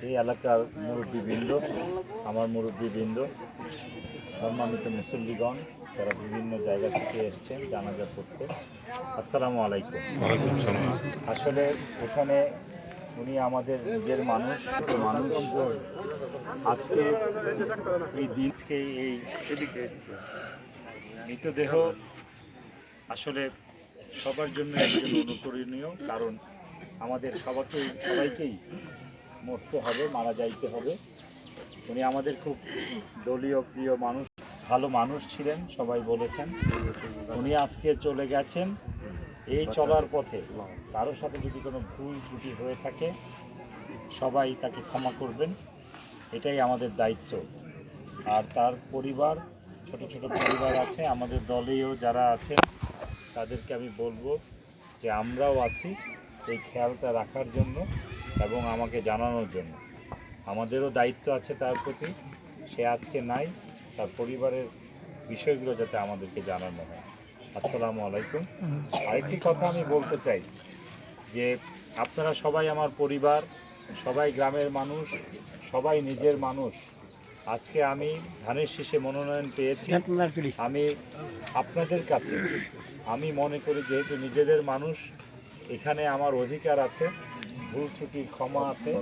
এই এলাকার মুরব্বীবৃন্দ, আমার মুরব্বীবৃন্দ, সম্মানিত মুসল্লিগণ যারা বিভিন্ন জায়গা থেকে এসছেন জানাজা পড়তে, আসসালামু আলাইকুম। আসলে এখানে উনি আমাদের নিজের মানুষ। আজকে এই দিনকে এই মৃতদেহ আসলে সবার জন্য একজন অনুকরণীয়, কারণ আমাদের সবাইকেই মরতে হবে, মারা যাইতে হবে। উনি আমাদের খুব দলীয় প্রিয় মানুষ, ভালো মানুষ ছিলেন, সবাই বলেছেন। উনি আজকে চলে গেছেন। এই চলার পথে কারোর সাথে যদি কোনো ভুল ত্রুটি হয়ে থাকে সবাই তাকে ক্ষমা করবেন, এটাই আমাদের দায়িত্ব। আর তার পরিবার, ছোট ছোট পরিবার আছে, আমাদের দলেও যারা আছেন তাদেরকে আমি বলবো যে আমরাও আছি এই খেয়ালটা রাখার জন্য এবং আমাকে জানানোর জন্য। আমাদেরও দায়িত্ব আছে তার প্রতি। সে আজকে নাই, তার পরিবারের বিষয়গুলো যাতে আমাদেরকে জানানো হয়। আসসালামু আলাইকুম। আরেকটি কথা আমি বলতে চাই যে আপনারা সবাই আমার পরিবার, সবাই গ্রামের মানুষ, সবাই নিজের মানুষ। আজকে আমি ধানের শীষে মনোনয়ন পেয়েছি। আমি আপনাদের কাছে আমি মনে করি যেহেতু নিজেদের মানুষ, এখানে আমার অধিকার আছে, ভুল ত্রুটির ক্ষমা আছে,